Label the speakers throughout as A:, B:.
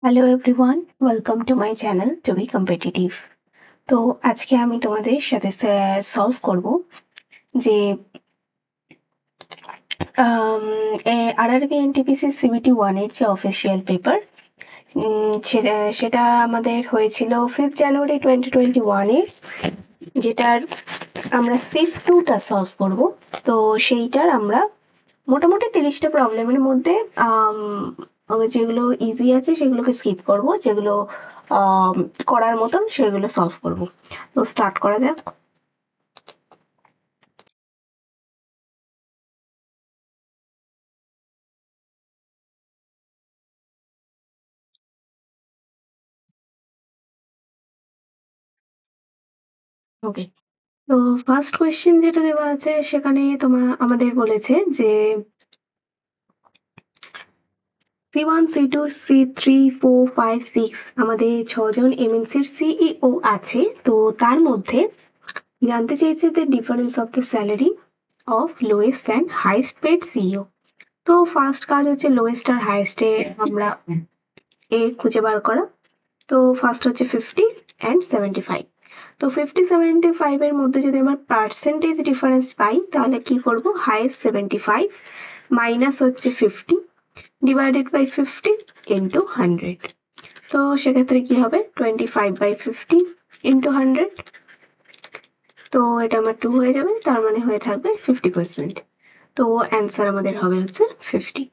A: Hello everyone, welcome to my channel to be competitive. তো আজকে আমি তোমাদের সাথে সলভ করব যে আরআরবি এনটিপিসি সিবিটি 1-এর যে অফিসিয়াল পেপার, সেটা আমাদের হয়েছিল 5 জানুয়ারি 2021-এ, যেটার আমরা শিফট 2টা সলভ করব। তো সেইটার আমরা মোটামুটি 30টা প্রবলেমের মধ্যে যেগুলো ইজি আছে সেগুলোকে স্কিপ করব, যেগুলো করার মতন সেগুলো সলভ করব। তো স্টার্ট করা যাক। ওকে, তো ফার্স্ট কোয়েশ্চেন যেটা দেওয়া আছে সেখানে আমাদের বলেছে যে C1, C2, C3, 4, 5, 6 আমাদের 6জন এমএনসির সিইও আছে। তো তার মধ্যে জানতে চেয়েছে যে difference of the salary of lowest and highest paid CEO. তো ফার্স্ট কাজ হচ্ছে লোয়েস্ট আর হাইয়েস্টে আমরা খুঁজে বার করা। তো ফার্স্ট হচ্ছে 50 অ্যান্ড 75। তো 50-75 এর মধ্যে যদি আমার পার্সেন্টেজ ডিফারেন্স পাই তাহলে কি করব, হাইয়েস্ট 75 মাইনাস হচ্ছে 50 ডিভাইডেড বাই 50 ইন্টু 100। তো সেক্ষেত্রে কি হবে, 25/50 ইন্টু 100। তো এটা আমার 2 হয়ে যাবে, তার মানে হয়ে থাকবে 50%। তো অ্যান্সার আমাদের হবে হচ্ছে 50।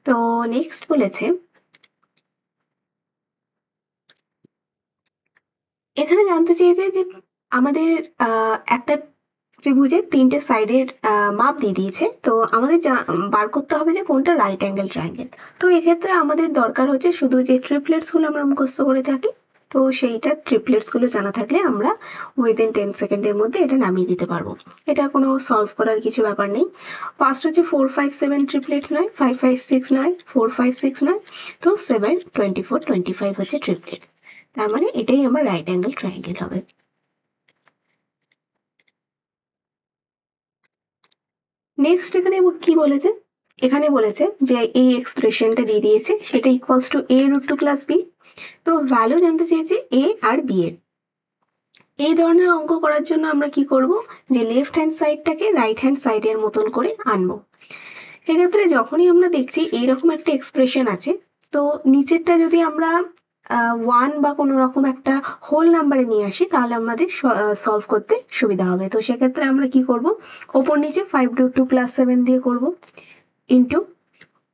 A: তো নেক্সট বলেছে, এখানে জানতে চেয়েছে যে আমাদের একটা ত্রিভুজের 3টে সাইডের মাপ দিয়ে দিয়েছে। তো আমাদের বার করতে হবে যে কোনটা রাইট অ্যাঙ্গেল ট্রায়াঙ্গেল। তো এক্ষেত্রে আমাদের দরকার হচ্ছে শুধু যে ট্রিপলেটস গুলো আমরা মুখস্থ করে থাকি, তো সেইটা ট্রিপলেটস গুলো জানা থাকলে আমরা উইদিন 10 সেকেন্ডের মধ্যে এটা নামিয়ে দিতে পারবো। এটা কোনো সলভ করার কিছু ব্যাপার নেই। ফার্স্ট হচ্ছে 4-5-7 ট্রিপলেটস নয়, 5-5-6 নয়, 4-5-6 নয়, তো 7-24-25 হচ্ছে ট্রিপলেট। তার মানে এটাই আমার রাইট অ্যাঙ্গেল ট্রায়াঙ্গেল হবে। নেক্সট এখানে কি বলেছে, এখানে বলেছে যে এই এক্সপ্রেশনটা দিয়ে দিয়েছে, সেটা equals to a√2 plus b. তো ভ্যালু জানতে চেয়েছে এ আর বি এর। এই ধরনের অঙ্ক করার জন্য আমরা কি করব, যে লেফট হ্যান্ড সাইডটাকে রাইট হ্যান্ড সাইডের মতন করে আনবো। এক্ষেত্রে যখনই আমরা দেখছি এইরকম একটা এক্সপ্রেশন আছে, তো নিচেরটা যদি আমরা 1 বা কোনো রকম একটা হোল নাম্বারে নিয়ে আসি তাহলে আমাদের সলভ করতে সুবিধা হবে। তো সেক্ষেত্রে আমরা কি করব, ওপর নিচে 5√2 প্লাস 7 দিয়ে করব ইন্টু,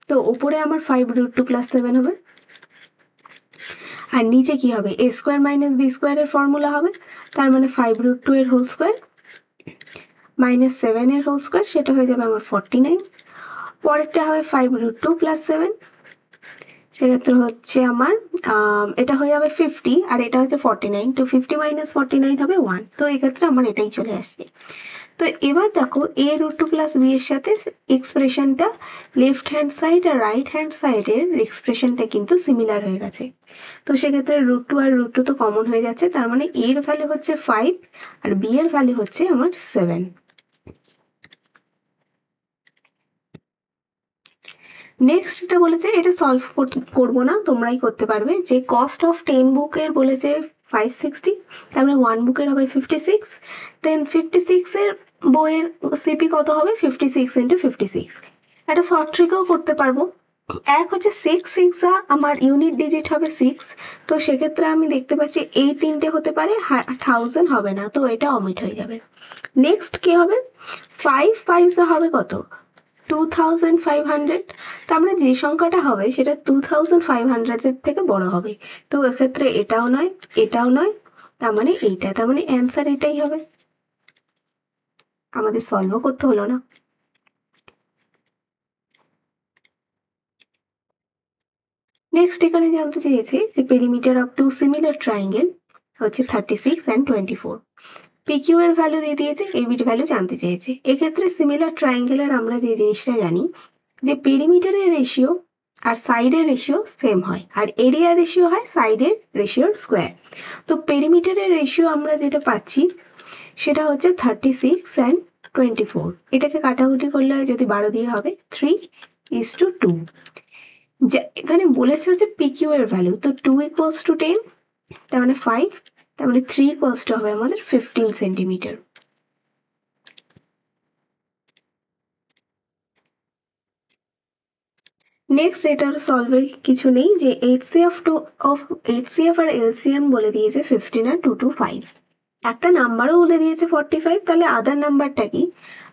A: তো উপরে আমার 5√2 প্লাস 7 হবে, আর নিচে কি হবে, a square minus b square এর ফর্মুলা হবে। তার মানে 5√2 এর হোল স্কোয়ার মাইনাস 7 এর হোল স্কোয়ার, সেটা হয়ে যাবে আমার 49। পরেরটা হবে 5√2 প্লাস 7, সেক্ষেত্রে হচ্ছে আমার এটা হয়ে যাবে 50, আর এটা হচ্ছে 49। তো 50 মাইনাস 49 হবে 1। তো এক্ষেত্রে আমার এটাই চলে আসছে। তো এবার দেখো a√2 প্লাস বি এর সাথে এক্সপ্রেশনটা লেফট হ্যান্ড সাইড আর রাইট হ্যান্ড সাইডের এক্সপ্রেশনটা কিন্তু সিমিলার হয়ে গেছে। তো সেক্ষেত্রে √2 আর √2 তো কমন হয়ে যাচ্ছে, তার মানে a এর ভ্যালু হচ্ছে 5 আর b এর ভ্যালু হচ্ছে আমার 7। নেক্সট এটা বলেছে, এটা সলভ করবো না, তোমরাই করতে পারবে, যে কস্ট অফ 10 বুকের বলেছে 560, তারপরে 1 বুকের হবে 56, দেন 56 এর বইয়ের সিপি কত হবে, 56 ইন্টু 56। একটা শর্ট ট্রিকও করতে পারবো। এক হচ্ছে 6 আমার ইউনিট ডিজিট হবে 6। তো সেক্ষেত্রে আমি দেখতে পাচ্ছি এই তিনটে হতে পারে, 1000 হবে না, তো এটা অমিট হয়ে যাবে। নেক্সট কি হবে, 5 হবে কত, 2500। তার মানে যে সংখ্যাটা হবে সেটা 2500 এর থেকে বড় হবে। তো এক্ষেত্রে এটাও নয়, এটাও নয়, তার মানে এইটা, তার মানে অ্যান্সার এটাই হবে। আমাদের সলভও করতে হলো না। নেক্সট এখানে জানতে চেয়েছি যে perimeter of two similar triangle হচ্ছে 36 অ্যান্ড 24। পিকিউ এর ভ্যালু দিয়ে দিয়েছে, এবির ভ্যালু জানতে চেয়েছে। এক্ষেত্রে সিমিলার ট্রায়াঙ্গেলের আমরা যে জিনিসটা জানি, যে পেরিমিটারের রেশিও আর সাইডের রেশিও সেম হয়, আর এরিয়া রেশিও হয় সাইডের রেশিওর স্কোয়ার। তো পেরিমিটারের রেশিও আমরা যেটা পাচ্ছি সেটা হচ্ছে 36 অ্যান্ড 24। এটাকে কাটাকুটি করলে যদি 12 দিয়ে হবে 3:2। এখানে বলেছে হচ্ছে পিকিউ এর ভ্যালু, তো 2 ইকুয়ালস টু 10, তার মানে 5, তার মানে 3 ইকুয়ালস টু হবে আমাদের 15 সেন্টিমিটার। নেক্সট এটার সলভের কিছু নেই, যে এইচসিএফ আর এলসিএম বলে দিয়েছে 15 আর 225, একটা নাম্বারও বলে দিয়েছে 45, তাহলে আদার নাম্বারটা কি?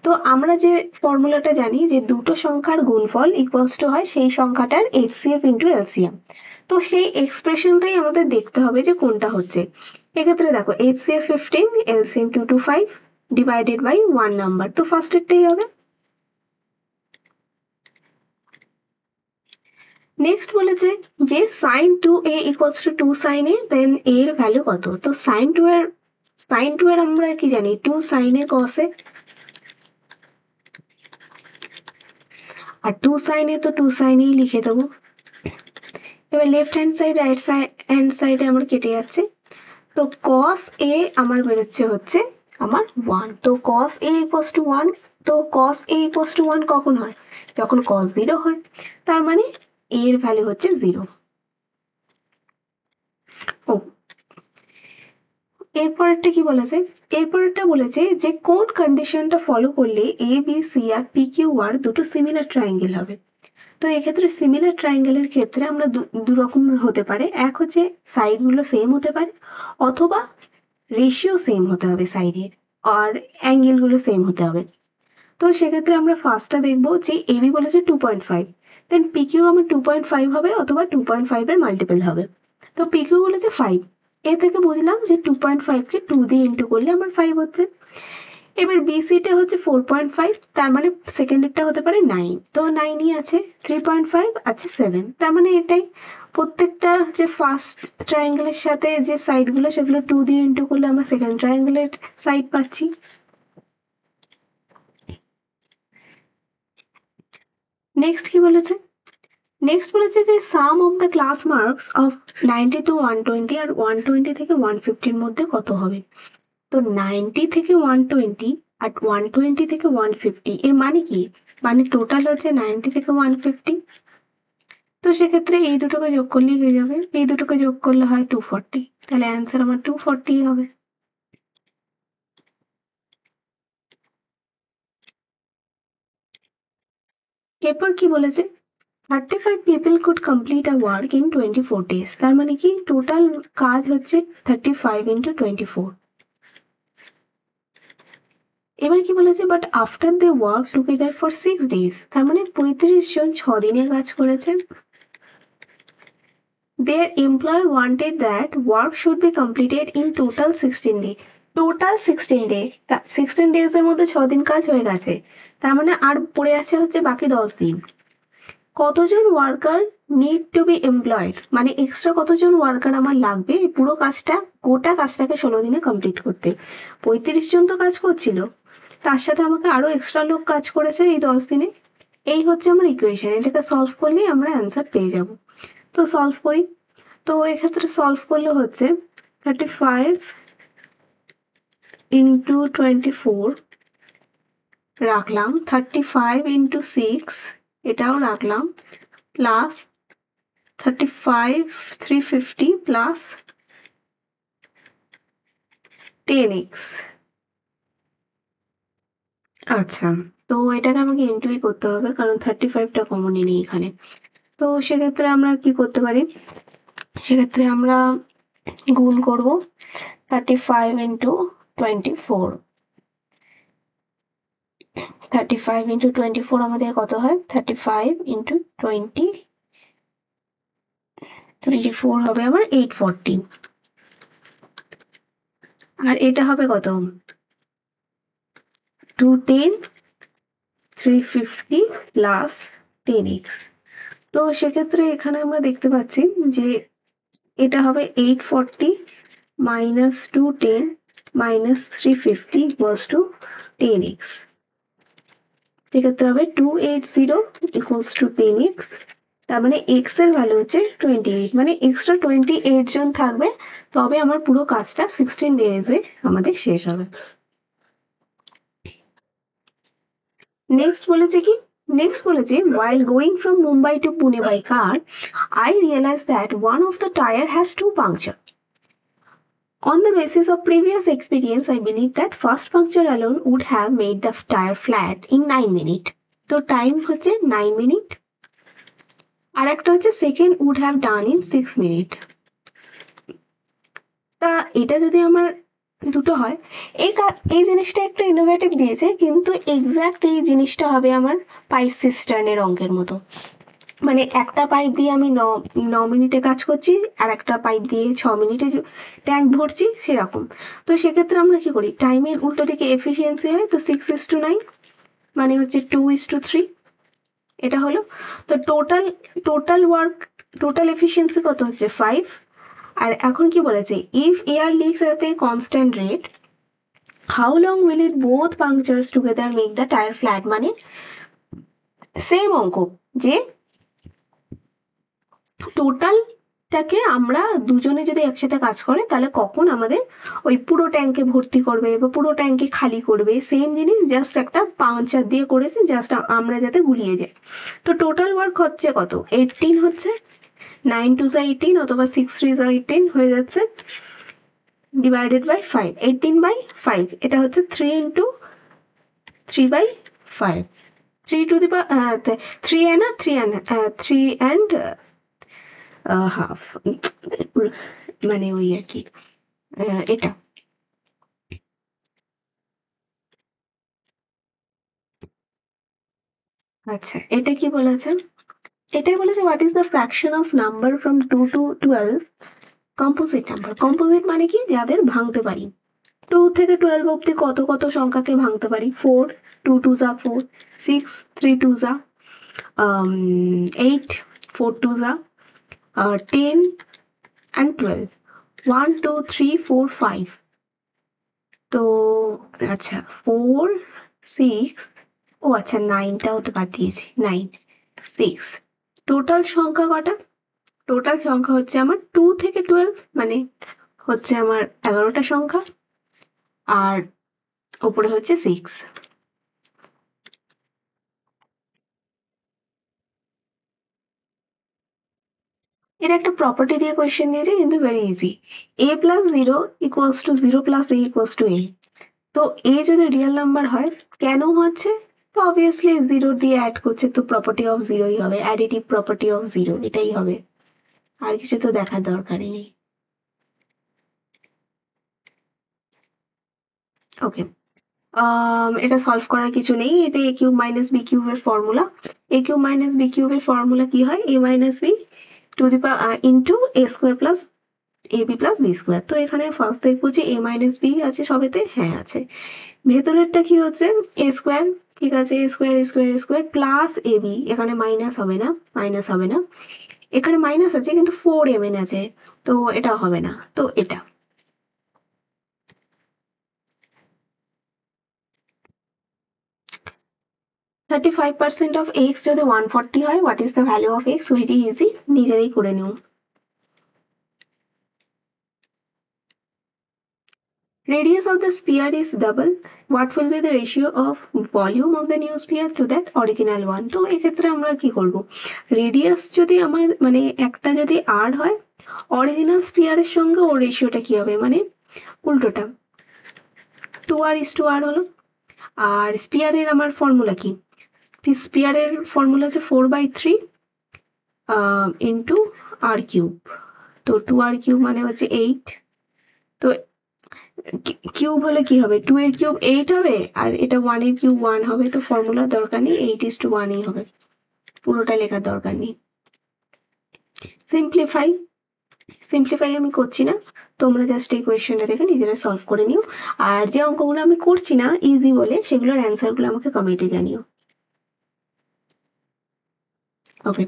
A: তো আমরা যে ফর্মুলাটা জানি যে দুটো সংখ্যার গুণফল ইকুয়ালস টু হয় সেই সংখ্যাটার এইচসিএফ ইন্টু এলসিএম, তো সেই এক্সপ্রেশনটাই আমাদের দেখতে হবে যে কোনটা হচ্ছে। এক্ষেত্রে দেখো HCF 15, LCM 225 divided by 1 number, তো ফার্স্টেরটাই হবে। নেক্সট বলেছে যে sin 2a equals to 2 sin a, then a এর ভ্যালু কত? তো sin 2 এর আমরা কি জানি 2 sin a cos a, R 2 sin a তো 2 sin a লিখে দেবো। এবার left hand side right hand সাইডে আমার কেটে যাচ্ছে, তো cos a আমার বেরোচ্ছে হচ্ছে আমার 1, তো cos a equals to 1, তো cos a equals to 1 কখন হয়? যখন cos 0 হয়, তার মানে a এর ভ্যালু হচ্ছে 0। ও, এরপরেরটা কি বলেছে? এরপরেরটা বলেছে যে কোন কন্ডিশনটা ফলো করলে A B C R P Q R দুটো সিমিলার ট্রায়াঙ্গেল হবে। তো এক্ষেত্রে সিমিলার ট্রায়াঙ্গেলের ক্ষেত্রে আমরা দু রকম হতে পারে, এক হচ্ছে সাইড গুলো সেম হতে পারে, অথবা রেশিও সেম হতে হবে সাইডের, আর অ্যাঙ্গেল গুলো সেম হতে হবে। তো সেক্ষেত্রে আমরা ফার্স্টটা দেখবো যে এবি বলেছে 2.5, দেন পিকিউ আমার 2.5 হবে অথবা 2.5 এর মাল্টিপল হবে। তো পিকিউ বলেছে 5, এ থেকে বুঝলাম যে 2.5 কে 2 দিয়ে ইন্টু করলে আমার 5 হচ্ছে। এবার বিসিটা হচ্ছে 4.5, তার মানে সেকেন্ডেরটা হতে পারে 9, তো 9ই আছে। 3.5 আছে 7, তার মানে এটাই। প্রত্যেকটা যে ফার্স্ট ট্রায়াঙ্গেলের সাথে যে সাইড গুলো সেগুলো 2 দিয়ে ইন্টু করলে আমরা সেকেন্ড ট্রায়াঙ্গেলের সাইড পাচ্ছি। নেক্সট কি বলেছে? নেক্সট বলেছে যে sum of the class marks of 90 to 120 আর 120 থেকে 150 এর মধ্যে কত হবে? তো 90 থেকে 120 আর 120 থেকে 150 এর মানে কি? মানে টোটাল হচ্ছে 90 থেকে 150, তো সেক্ষেত্রে এই দুটোকে যোগ করলেই হয়ে যাবে, এই দুটোকে যোগ করলে হয় 240, তাহলে অ্যান্সার আমার 240 হবে। এরপর কি বলেছে? 35 people could complete a work in 24 days, তার মানে কি টোটাল কাজ হচ্ছে 35 into 24। এবার কি বলেছে? But after they work together for 6 days, তার মানে 35 জন 6 দিনে কাজ করেছে। Their employer wanted that work should be completed in total 16 days. Total 16 day, 16 days এর মধ্যে 6 দিন কাজ হয়ে গেছে, তার মানে আর পড়ে আছে হচ্ছে বাকি 10 দিন। কতজন worker need to be employed, মানে এক্সট্রা কতজন ওয়ার্কার আমার লাগবে এই পুরো কাজটা, গোটা কাজটাকে 16 দিনে কমপ্লিট করতে। 35 জন তো কাজ করছিল, তার সাথে আমাকে আরো এক্সট্রা লোক কাজ করেছে এই 10 দিনে। এই হচ্ছে আমার ইকুয়েশন, এটাকে সলভ করলেই আমরা অ্যান্সার পেয়ে যাব। তো সলভ করি, তো এক্ষেত্রে সলভ করলে হচ্ছে 35 into 24 রাখলাম, 35 into 6 এটাও রাখলাম, প্লাস 35 350 প্লাস 10x। আচ্ছা, তো এটাকে আমাকে ইন্টুই করতে হবে কারণ 35টা কমনই নেই এখানে। তো সেক্ষেত্রে আমরা কি করতে পারি? সেক্ষেত্রে আমরা গুণ করব 35 into 24, 35 into 24 আমাদের কত হয়? 35 into 24 হবে আমার 840, আর এটা হবে কত? 210 350 প্লাস 10x। তো সেক্ষেত্রে এখানে আমরা দেখতে পাচ্ছি যে এটা হবে 840 minus 210 minus 350 equals to 10x। সেক্ষেত্রে হবে 280 equals to 10x, তার মানে x এর ভ্যালু হচ্ছে 28, মানে এক্সট্রা 28 জন থাকবে, তবে আমার পুরো কাজটা 16 ডেজে আমাদের শেষ হবে। নেক্সট বলেছে কি নেক্সট বলেছে while going from Mumbai to Pune by car, I realized that one of the tire has two puncture. On the basis of previous experience, I believe that first puncture alone would have made the tire flat in 9 minutes. তো time হচ্ছে 9 minute, আর একটা হচ্ছে second would have done in 6 minute. তা এটা যদি আমার দুটো হয়, এই জিনিসটা একটু ইনোভেটিভ দিয়েছে, কিন্তু এক্সাক্ট এই জিনিসটা হবে আমার পাইপ সিস্টার্নের অঙ্কের মতো। মানে একটা পাইপ দিয়ে আমি 9 মিনিটে কাজ করছি, আর একটা পাইপ দিয়ে 6 মিনিটে ট্যাঙ্ক ভরছি, সেরকম। তো সেক্ষেত্রে আমরা কি করি, টাইমের উল্টো দিকে এফিসিয়েন্সি হয়, তো 6:9 মানে হচ্ছে 2:3, এটা হলো। তো টোটাল এফিসিয়েন্সি কত হচ্ছে 5। আর এখন কি বলেছে, if air leaks at a constant rate, how long will it both punctures together make the tyre flat. মানে সেম অঙ্ক, যে টোটালটাকে আমরা দুজনে যদি একসাথে কাজ করে, তাহলে কখন আমাদের ওই পুরো ট্যাঙ্কে ভর্তি করবে বা পুরো ট্যাঙ্কে খালি করবে, সেম জিনিস, জাস্ট একটা পাংচার দিয়ে করেছে, জাস্ট আমরা যাতে গুলিয়ে যাই। তো টোটাল ওয়ার্ক হচ্ছে কত, 18 হচ্ছে, 9 2 18 অথবা 6 3 18 হয়ে যাচ্ছে, ডিভাইডেড বাই 5, 18/5, এটা হচ্ছে 3 into 3/5, 3 to the 3 and half, মানে ওই আর কি, এটা। আচ্ছা, এটা কি বলেছে, এটাই বলেছে what is the fraction of number from 2 to 12 composite number. Composite মানে কি, যাদের ভাঙতে পারি। 2 থেকে 12 অব্দি কত কত সংখ্যাকে ভাঙতে পারি, 4, 2 2 যা 4, 6 3 2 যা 8, 4 2 যা 10 and 12, 1 2 3 4 5। তো আচ্ছা 4 6, ও আচ্ছা 9টাও তো বাদ দিয়েছি, 9 6, টোটাল সংখ্যা কটা, টোটাল সংখ্যা হচ্ছে আমার 2 থেকে 12, মানে হচ্ছে আমার 11টা সংখ্যা, আর উপরে হচ্ছে 6। এটা একটা প্রপার্টি দিয়ে কোয়েশ্চেন দিয়েছে, কিন্তু very easy. a plus 0 equals to 0 plus a equals to a। তো a যদি রিয়েল নাম্বার হয়, কেন হচ্ছে, তো অবভিয়াসলি 0 দিয়ে অ্যাড করছে, তো প্রপার্টি অফ 0ই হবে, অ্যাডিটিভ প্রপার্টি অফ 0, এটাই হবে, আর কিছু তো দেখার দরকারই নেই। ওকে, এটা সলভ করার কিছু নেই, এটা a কিউব মাইনাস b কিউবের formula. a cube minus b কিউবের ফর্মুলা কি হয়, a minus b to the power into a square plus ab plus b square. তো এখানে ফার্স্ট দেখবো যে a মাইনাস b আছে সবেতে, হ্যাঁ আছে। ভেতরেরটা কি হচ্ছে, a স্কোয়ার, ঠিক আছে, a square square square plus ab, এখানে মাইনাস হবে না, মাইনাস হবে না, এখানে মাইনাস আছে কিন্তু 4mn আছে, তো এটা হবে না, তো এটা। 35% of x যদি 140 হয়, what is the value of x? very easy, নিজেরাই করে নিও। Radius of the sphere is double, what will be the ratio of volume of the new sphere to that original one? তো এক্ষেত্রে আমরা কি করব, রেডিয়াস যদি আমার মানে একটা যদি r হয়, অরিজিনাল স্পিয়ারের সঙ্গে ওর রেশিওটা কি হবে, মানে উল্টোটা, 2r/r হলো। আর স্পিয়ারের আমার ফর্মুলা কি, স্পিয়ারের ফর্মুলা হচ্ছে 4/3 ইন্টু r কিউব। তো 2r কিউব মানে হচ্ছে 8, তো কিউব হলে কি হবে, 2 এর কিউব 8 হবে, আর এটা 1 এর কিউব 1 হবে, তো ফর্মুলার দরকার নেই, 8:1ই হবে, পুরোটা লেখার দরকার নেই। সিম্পলিফাই আমি করছি না, তোমরা জাস্ট এই কোয়েশ্চেনটা দেখে নিজেরা সলভ করে নিও। আর যে অঙ্কগুলো আমি করছি না ইজি বলে, সেগুলোর অ্যান্সার গুলো আমাকে কমেন্টে জানিও। ওকে,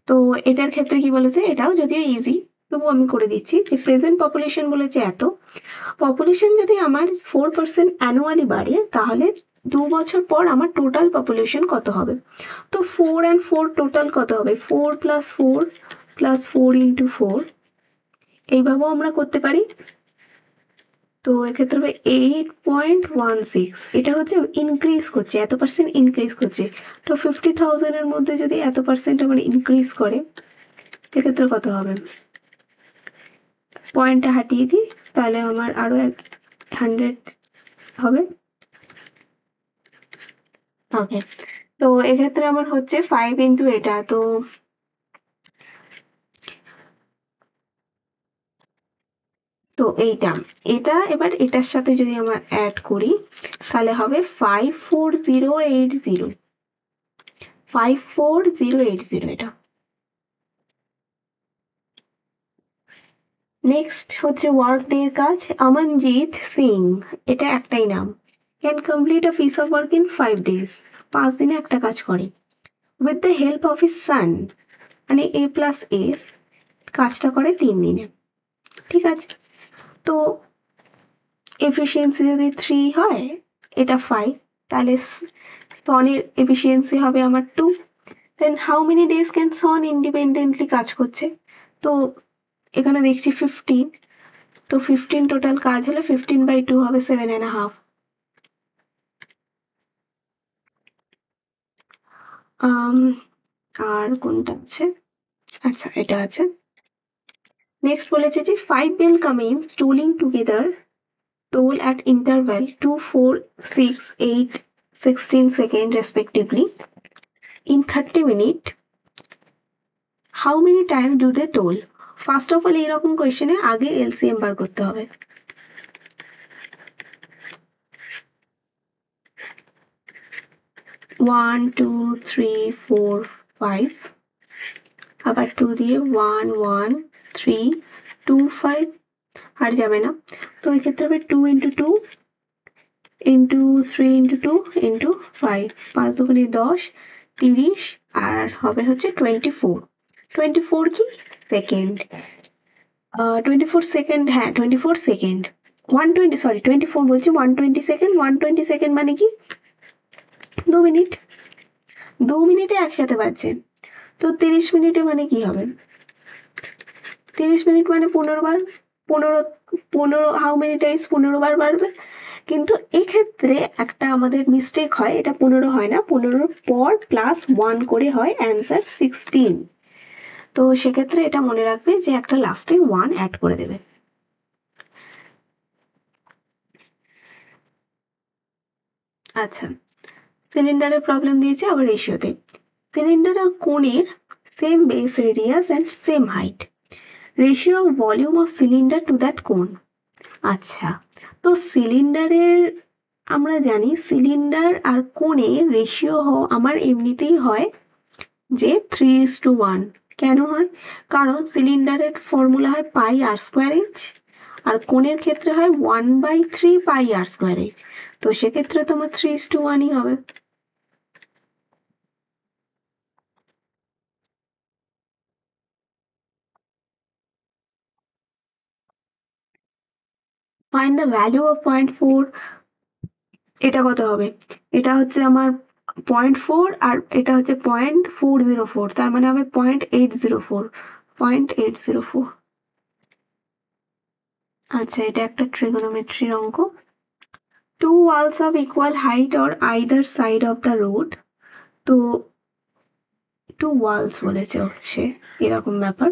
A: তো এটার ক্ষেত্রে কি বলেছে, এটাও যদিও ইজি, তবু আমি করে দিচ্ছি, যে প্রেজেন্ট পপুলেশন বলেছে এত, পপুলেশন যদি আমার 4% অ্যানুয়ালি বাড়ে, তাহলে 2 বছর পর আমার টোটাল পপুলেশন কত হবে। তো 4 and 4 টোটাল কত হবে, 4 + 4 + 4 × 4, এইভাবেও আমরা করতে পারি। তো এক্ষেত্রে হবে 8.16, এটা হচ্ছে ইনক্রিজ করছে, এত পার্সেন্ট ইনক্রিজ করছে। তো 50,000 এর মধ্যে যদি এত পার্সেন্ট আমার ইনক্রিজ করে সেক্ষেত্রে কত হবে, পয়েন্টটা হাটিয়ে দিই তাহলে আমার আরো 100 হবে। ওকে, তো এক্ষেত্রে আমার হচ্ছে 5 ইন্টু এটা, তো এইটা এটা এবার এটার সাথে যদি আমার অ্যাড করি তাহলে হবে 54080, 54080 এটা। নেক্সট হচ্ছে ওয়ার্ক ডে এর কাজ। অমনজিৎ সিং, এটা একটাই নাম, can complete a piece of work in 5 days, 5 দিনে একটা কাজ করে। With the help of his son, মানে এ প্লাস এ, কাজটা করে 3 দিনে। ঠিক আছে, তো এফিসিয়েন্সি যদি 3 হয়, এটা 5, তাহলে সনের এফিসিয়েন্সি হবে আমার 2। Then how many days can সন ইন্ডিপেন্ডেন্টলি কাজ করছে, তো এখানে দেখছি 15, তো 15 টোটাল কাজ হলে 15/2 হবে 7.5। আর কোনটা আছে, আচ্ছা এটা আছে। নেক্সট বলেছে যে 5 will commence tolling together, toll at interval 2, 4, 6, 8, 16 second respectively in 30 minutes. How many times do they toll? First of all এইরকম কোয়েশ্চেনে আগে এলসিএম বার করতে হবে। 1, 2, 3, 4, 5, আবার 2 দিয়ে 1, 1, 3, 2, 5, আর যাবে না, তো এক্ষেত্রে হবে 2 into 2 into 3 into 2 into 5, 5 দুগুণে 10, 30, আর হবে হচ্ছে 24। 24 কি সেকেন্ড, 24 সেকেন্ড, হ্যাঁ 24 সেকেন্ড, 120, সরি 24 বলছি, 120 সেকেন্ড, 120 সেকেন্ড মানে কি 2 মিনিট, 2 মিনিটে একসাথে বাজছে। তো 30 মিনিটে মানে কি হবে, 30 মিনিট মানে 15 বার, 15 হাউ মেনি টাইমস 15 বার বাড়বে। কিন্তু এক্ষেত্রে একটা আমাদের মিস্টেক হয়, এটা 15 হয় না, 15 পর প্লাস 1 করে হয়, অ্যান্সার 16। তো সেক্ষেত্রে এটা মনে রাখবে যে একটা লাস্টে 1 অ্যাড করে দেবে। আচ্ছা, সিলিন্ডারের প্রবলেম দিয়েছে আবার রেশিওতে। সিলিন্ডার আর কোণের same base radius and same height, ratio of volume of cylinder to that cone. আচ্ছা, তো সিলিন্ডারের আমরা জানি সিলিন্ডার আর কোণের রেশিও আমার এমনিতেই হয় যে 3:1। কেন হয়, কারণ সিলিন্ডারের ফর্মুলা হয় পাই আর স্কোয়ার এইচ, আর কোণের ক্ষেত্রে হয় 1/3 পাই আর স্কোয়ার এইচ, তো সেক্ষেত্রে তোমার 3:1ই হবে। ফাইন্ড দ্য ভ্যালু অফ 0.4, এটা কত হবে, এটা হচ্ছে আমার 0.4 আর এটা হচ্ছে 0.404, তার মানে হবে 0.804, 0.804। আচ্ছা, এটা একটা ট্রিগোনোমেট্রির অঙ্ক। Two walls of equal height on either side of the road, তো টু ওয়ালস বলেছে হচ্ছে এরকম ব্যাপার,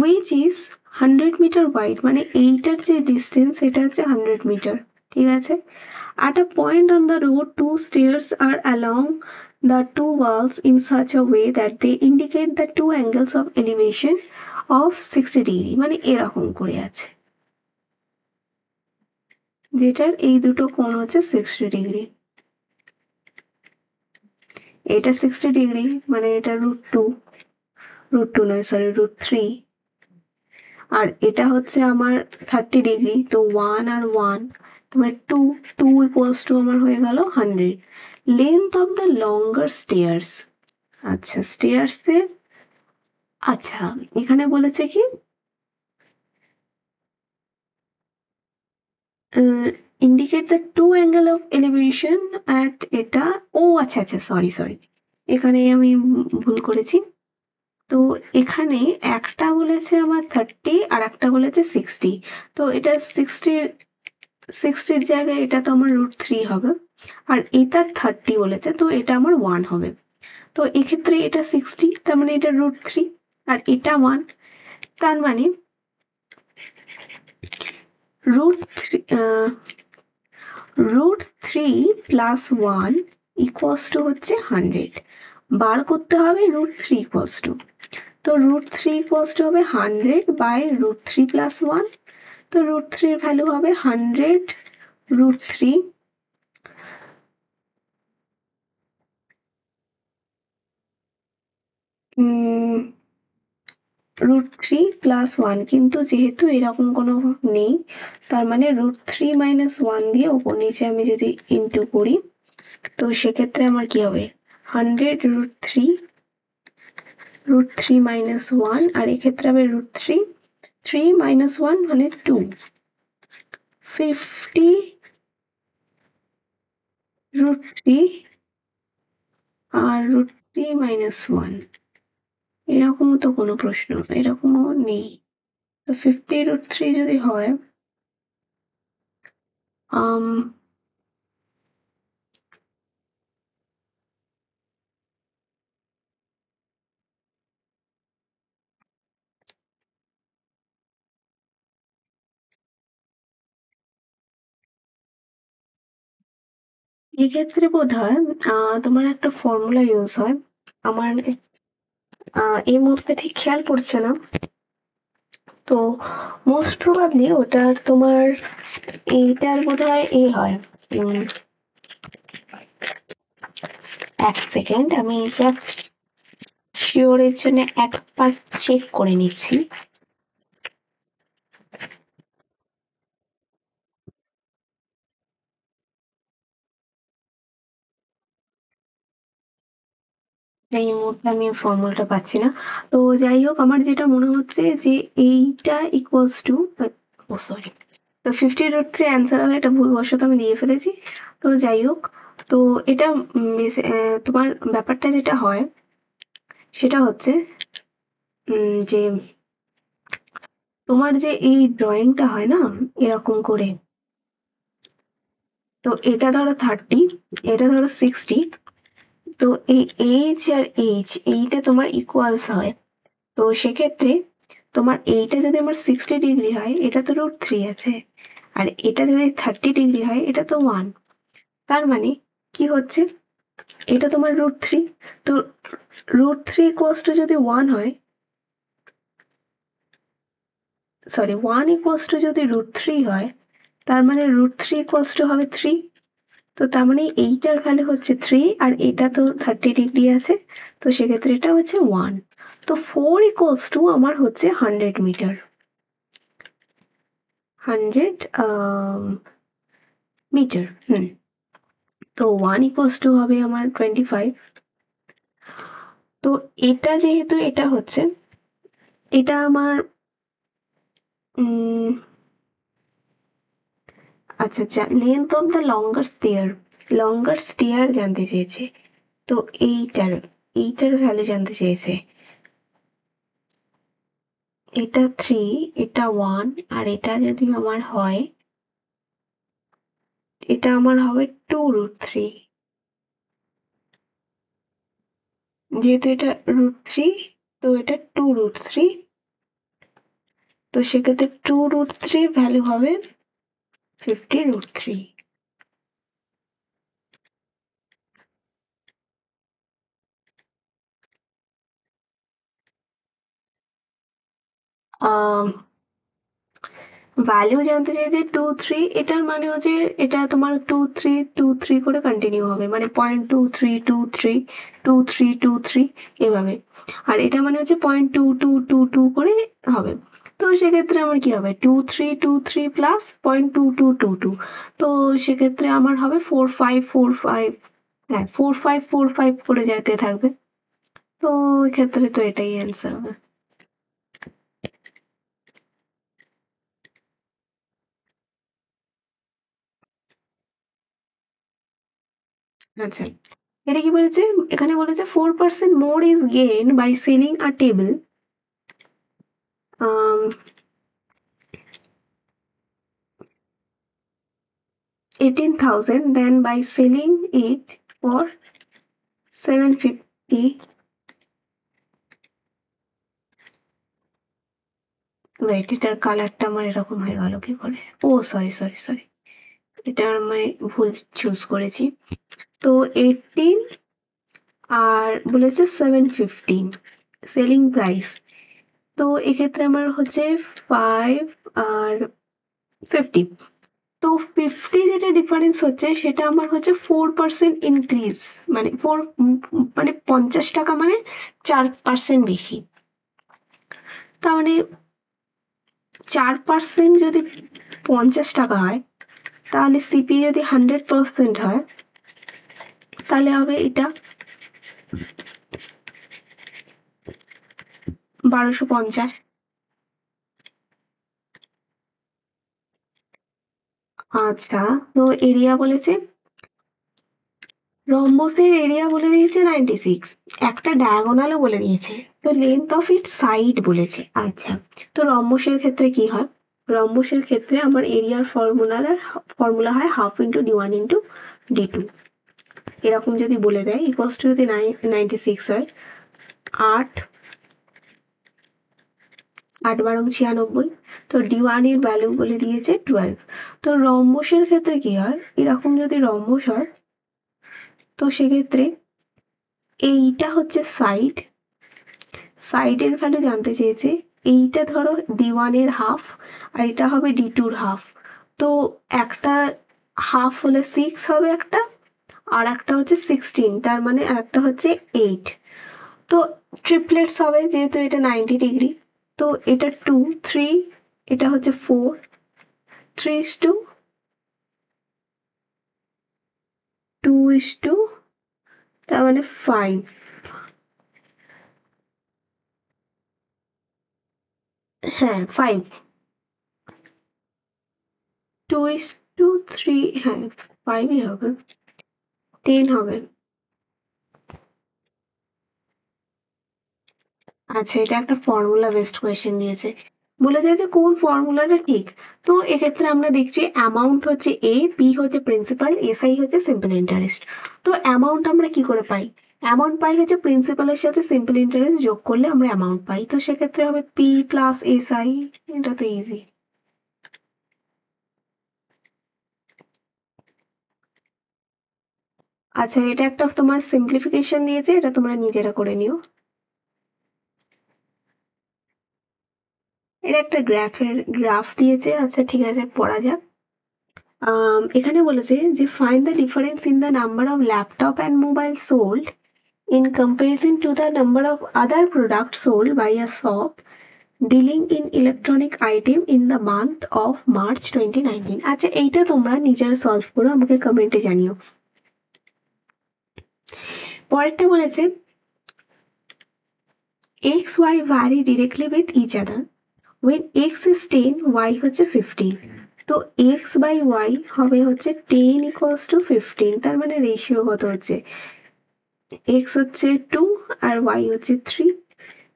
A: which is 100 মিটার ওয়াইড, মানে এইটার যে ডিস্টেন্স এটা হচ্ছে 100 মিটার। ঠিক আছে, at a point on the road two stairs are along the two walls in such a way that they indicate the two angles of elevation of 60 degree, মানে এরকম করে আছে, যেটার এই দুটো কোণ হচ্ছে 60 ডিগ্রি। এটা 60 ডিগ্রি মানে এটা √2, √2 নয় সরি √3, আর এটা হচ্ছে আমার 30 ডিগ্রি, তো 1 আর 1 তোমার 2, 2 ইকুয়ালস টু আমার হয়ে গেল 100। Length of the longer stairs, আচ্ছা স্টেয়ার্স এর, আচ্ছা এখানে বলেছে কি indicate the to angle of elevation at, এটা ও আচ্ছা আচ্ছা সরি সরি, এখানে আমি ভুল করেছি, তো এখানে একটা বলেছে আমার 30 আর একটা বলেছে 60। তো এটা 60 জায়গায় এটা তো আমার √3 হবে, আর এটার 30 বলেছে, তো এটা আমার 1 হবে। তো এক্ষেত্রে এটা 60, তার মানে এটা √3, আর এটা 1, তার মানে √3 প্লাস 1 ইকুয়ালস টু হচ্ছে 100। বার করতে হবে √3 ইকুয়ালস টু, তো √3 ইকুয়ালস টু হবে 100 বাই √3 প্লাস 1। তো √3 এর ভ্যালু হবে 100 √3 √3 প্লাস 1, কিন্তু যেহেতু এরকম কোনো নেই, তার মানে √3 মাইনাস 1 দিয়ে ওপর নিচে আমি যদি ইন্টু করি, তো সেক্ষেত্রে আমার কি হবে 100 √3 মাইনাস 1, আর এক্ষেত্রে হবে √3 মাইনাস 1 মানে 2, 50 √3 আর √3 মাইনাস 1। এরকমও তো কোনো প্রশ্ন এরকমও নেই। তো 50 √3 যদি হয়, এক্ষেত্রে বোধহয় তোমার একটা ফর্মুলা ইউজ হয়, আমার এই মুহূর্তে ঠিক খেয়াল পড়ছে না। তো মোস্ট প্রবাবলি ওটার তোমার এইটার বোধহয় হয়। এক সেকেন্ড, আমি জাস্ট শিওরের জন্য একবার চেক করে নিচ্ছি। এই মুহূর্তে আমি ফর্মুলাটা পাচ্ছি না। তো যাই হোক, আমার যেটা মনে হচ্ছে যে এইটা ইকুয়ালস টু, ও সরি, তো 50 √3 অ্যান্সার হবে, এটা ভুলবশত আমি দিয়ে ফেলেছি। তো যাই হোক, তো এটা তোমার ব্যাপারটা যেটা হয় সেটা হচ্ছে যে তোমার যে এই ড্রয়িংটা হয় না এরকম করে, তো এটা ধরো 30, এটা ধরো 60, তো এই এইচ আর এইচ এইটা তোমার ইকুয়ালস হয়। তো সেক্ষেত্রে তোমার এইটা যদি আমার 60 ডিগ্রি হয়, এটা তো √3 আছে, আর এটা যদি 30 ডিগ্রি হয়, এটা তো 1। তার মানে কি হচ্ছে, এটা তোমার √3, তো √3 ইকুয়ালস টু যদি 1 হয়, সরি 1 ইকুয়ালস টু যদি √3 হয়, তার মানে √3 ইকুয়ালস টু হবে 3। তো তার মানে এইটার ভ্যালু হচ্ছে 3, আর এটা তো 30 ডিগ্রি আছে, তো সেক্ষেত্রে এটা হচ্ছে 1। তো 4 ইকুয়ালস টু আমার হচ্ছে 100 মিটার, 100 মিটার। তো 1 ইকুয়ালস টু হবে আমার 25। তো এটা যেহেতু এটা হচ্ছে, এটা আমার আচ্ছা, length of the longer stair জানতে চেয়েছে। তো এইটার ভ্যালু জানতে চেয়েছে। এটা 3, এটা 1, আর এটা যদি আমার হয়, এটা আমার হবে 2 √3। যেহেতু এটা √3, তো এটা 2 √3। তো সেক্ষেত্রে 2 √3 ভ্যালু হবে 50 √3। ভ্যালু জানতে চাইছে 2 3, এটার মানে হচ্ছে এটা তোমার 2 3 2 3 করে কন্টিনিউ হবে, মানে 0.23232323 এভাবে। আর এটা মানে হচ্ছে 0.2222 করে হবে। তো সেক্ষেত্রে আমার কি হবে 2323 প্লাস 0.2222, তো সেক্ষেত্রে আমার হবে 4545, হ্যাঁ 4545 করে যেতে থাকবে। তো এক্ষেত্রে তো এটাই অ্যান্সার হবে। আচ্ছা, এটা কি বলেছে, এখানে বলেছে 4% more is gained by selling a table 18,000 than by selling it for 750. Wait, এটার কালারটা আমার এরকম হয়ে গেল কি করে? ও সরি সরি সরি, এটা আমি ভুল চুজ করেছি। তো 18 আর বলেছে 715 সেলিং প্রাইস। তো এক্ষেত্রে আমার হচ্ছে 5 আর 50। তো 50 যেটা ডিফারেন্স হচ্ছে সেটা আমার হচ্ছে 4% ইনক্রিজ, মানে মানে 50 টাকা মানে 4% বেশি। তার মানে 4% যদি 50 টাকা হয়, তাহলে সিপি যদি 100% হয়, তাহলে হবে এটা 1250। আচ্ছা, তো এরিয়া বলেছে, রম্বসের এরিয়া বলে দিয়েছে 96, একটা ডায়াগোনালও বলে দিয়েছে, তো লেন্থ অফ ইট সাইড বলেছে। আচ্ছা, তো রম্বসের ক্ষেত্রে কি হয়? রম্বসের ক্ষেত্রে আমার এরিয়ার ফর্মুলা হয় half into d1 into d2। এরকম যদি বলে দেয় ইকুয়ালস টু যদি 96 হয়, 8 8 বারং 96, তো d1 এর ভ্যালু বলে দিয়েছে 12। তো রম্বসের ক্ষেত্রে কি হয়, এরকম যদি রম্বস হয়, তো সেক্ষেত্রে এইটা হচ্ছে সাইড, সাইডের ভ্যালু জানতে চেয়েছে। এইটা ধরো d1 এর হাফ আর এটা হবে d2 এর হাফ। তো একটা হাফ হলে 6 হবে একটা, আর একটা হচ্ছে 16, তার মানে একটা হচ্ছে 8। তো ট্রিপলেটস হবে যেহেতু এটা 90 ডিগ্রি, তো এটা 2 3, এটা হচ্ছে 4 3:2 2:2, তার মানে 5। হ্যাঁ 5, 2:3, হ্যাঁ 5ই হবে, 10 হবে। আচ্ছা, এটা একটা ফর্মুলা বেসড কোয়েশ্চেন দিয়েছে, বলে যায় যে কোন ফর্মুলাটা ঠিক। তো এক্ষেত্রে আমরা দেখছি অ্যামাউন্ট হচ্ছে এ, পি হচ্ছে প্রিন্সিপাল, এসআই হচ্ছে সিম্পল ইন্টারেস্ট। তো অ্যামাউন্ট আমরা কি করে পাই? অ্যামাউন্ট পাই হচ্ছে প্রিন্সিপালের সাথে সিম্পল ইন্টারেস্ট যোগ করলে আমরা অ্যামাউন্ট পাই, তো সেক্ষেত্রে হবে পি প্লাস এসআই। এটা তো ইজি। আচ্ছা, এটা একটা তোমার সিম্পলিফিকেশন দিয়েছে, এটা তোমরা নিজেরা করে নিও। এটা একটা গ্রাফ দিয়েছে। আচ্ছা ঠিক আছে, পড়া যাক। এখানে বলেছে যে find the difference in the number of laptop and mobile sold in comparison to the number of other products sold by a shop dealing in electronic item in the month of March 2019। আচ্ছা, এইটা তোমরা নিজেরা solve করো, আমাকে কমেন্টে জানিও। পরেরটা বলেছে x y vary directly with each other when x is 10 y হচ্ছে 15। তো x by y হবে হচ্ছে 10 equals to 15, তার মানে রেশিও কত হচ্ছে, x হচ্ছে 2 আর y হচ্ছে 3।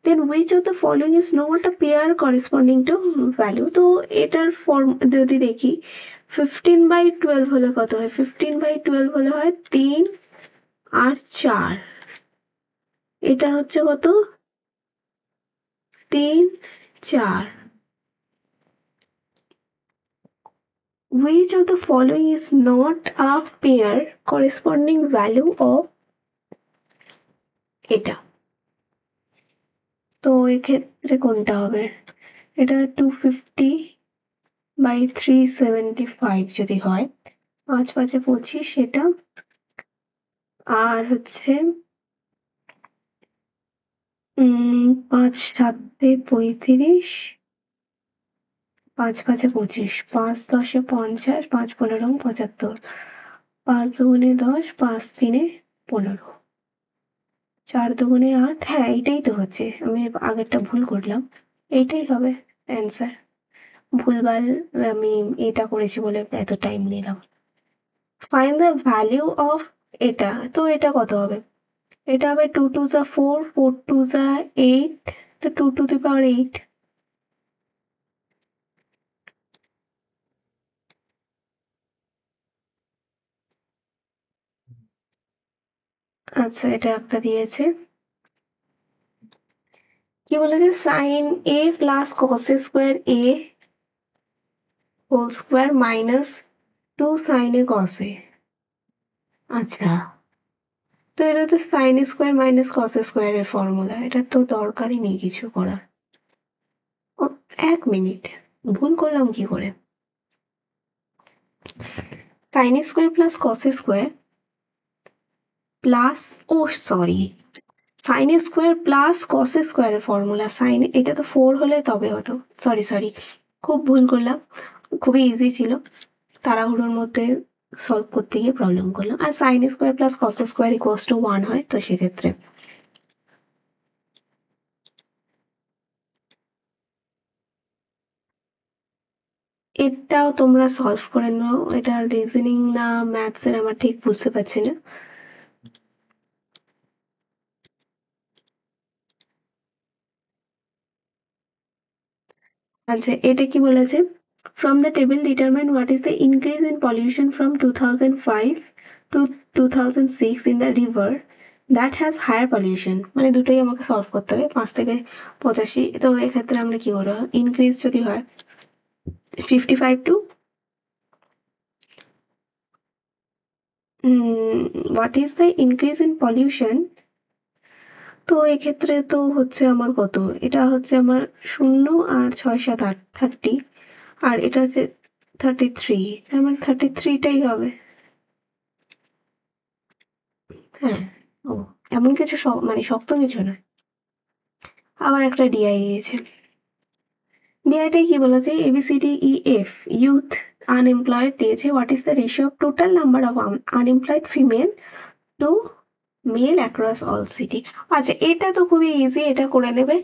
A: then which of the following is not a pair corresponding to value? তো এটার ফর্ম যদি দেখি, 15/12 হলে কত হয়, 15/12 হলে হয় 3 আর 4, এটা হচ্ছে কত, 3 4। which of the following is not a pair corresponding value of এটা? তো এক্ষেত্রে কোনটা হবে, এটা 250/375 যদি হয়, 5 5 25 এটা, আর হচ্ছে 5 7 35, 5 5 25, 5 10 50, 5 15 75, 5 2 10, 5 3 15, 4 2 8। হ্যাঁ এইটাই তো হচ্ছে, আমি আগেরটা ভুল করলাম, এইটাই হবে অ্যান্সার। ভুলভাল আমি এটা করেছি বলে এত টাইম নিলাম। Find the value of এটা তো এটা কত হবে? এটা হবে 2 2 যা 4, 4 2 যা 8, তো 2 টু দি পাওয়ার 8। আচ্ছা, এটা একটা দিয়েছে। কি বলেছে? সাইন এ প্লাস কস স্কোয়ার এ হোল স্কোয়ার মাইনাস 2 সাইন এ কস এ। আচ্ছা, তো এটা তো সাইন স্কোয়ার মাইনাস কস স্কোয়ারের ফর্মুলা, এটা তো দরকারই নেই কিছু করার। ও, 1 মিনিট, ভুল করলাম কি করে? Sine square plus cos square plus, oh sorry, sine square plus cos স্কোয়ারের ফর্মুলা। সাইন, এটা তো 4 হলে তবে হতো। সরি সরি, খুব ভুল করলাম। খুবই ইজি ছিল, তাড়াহুড়োর মধ্যে সলভ করতে গিয়ে প্রবলেম করলাম। আর sine square plus cos square equals to 1 হয়, তো সেক্ষেত্রে এটাও তোমরা সলভ করে নাও। এটা রিজনিং না ম্যাথস এর আমার ঠিক বুঝতে পারছি না। আচ্ছা, এটা কি বলেছে? From the table determine what is the increase in pollution from 2005 to 2006 in the river that has higher pollution. মানে দুটোই আমাকে সলভ করতে হবে, 5 থেকে 85। তো এক্ষেত্রে আমরা কি করবো? ইনক্রিজ যদি হয় 55 to what is the increase in pollution. তো এক্ষেত্রে তো হচ্ছে আমার কত? এটা হচ্ছে আমার 0 আর 6 7 8 30, আর এটা হচ্ছে 33, তার মানে 33টাই হবে। হ্যাঁ। ও, এমন কিছু মানে শক্ত কিছু নয়। আবার একটা ডিআই দিয়েছে। ডিআইটাই কি বলেছে? A B C D E F youth unemployed দিয়েছে। What is the ratio of total number of unemployed female to male across all city. আচ্ছা, এটা তো খুবই ইজি, এটা করে নেবে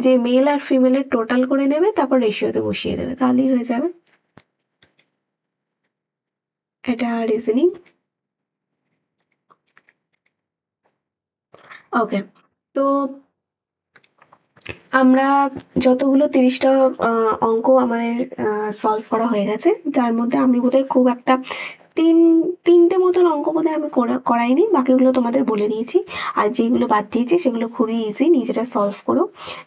A: যে মেল আর ফিমেলের টোটাল করে নেবে, তারপর রেশিওতে বসিয়ে দেবে, তাহলেই হয়ে যাবে। এটা রিজনিং। ওকে, তো আমরা যতগুলো 30টা অঙ্ক আমাদের সলভ করা হয়ে গেছে, যার মধ্যে আমি বোধহয় খুব একটা তিনটে মতন অঙ্ক বোধহয় আমি করাইনি, বাকিগুলো তোমাদের বলে দিয়েছি। আর যেগুলো বাদ দিয়েছি সেগুলো খুবই ইজি, নিজেরা সলভ করো।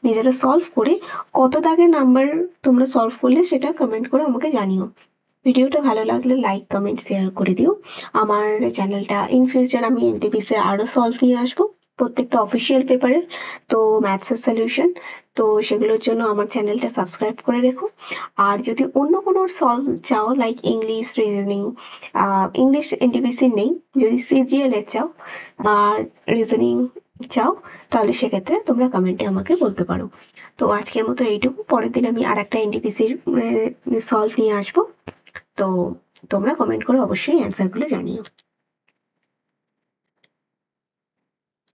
A: নিজেরা সলভ করে কত দাগের নাম্বার তোমরা সলভ করলে সেটা কমেন্ট করে আমাকে জানিও। ভিডিওটা ভালো লাগলে লাইক কমেন্ট শেয়ার করে দিও। আমার চ্যানেলটা ইন ফিউচার আমি এনটিপিসি আরো সলভ নিয়ে আসবো, প্রত্যেকটা অফিসিয়াল পেপারের, তো ম্যাথসের সলিউশন। তো সেগুলোর জন্য আমার চ্যানেলটা সাবস্ক্রাইব করে রেখো। আর যদি অন্য কোনো সলভ চাও, like English, reasoning, English NTPC নেই, যদি সিজিএল এর চাও আর রিজনিং চাও, তাহলে সেক্ষেত্রে তোমরা কমেন্টে আমাকে বলতে পারো। তো আজকের মতো এইটুকু, পরের দিন আমি আর একটা এনটিপিসির সলভ নিয়ে আসবো। তো তোমরা কমেন্ট করে অবশ্যই অ্যান্সারগুলো জানিও।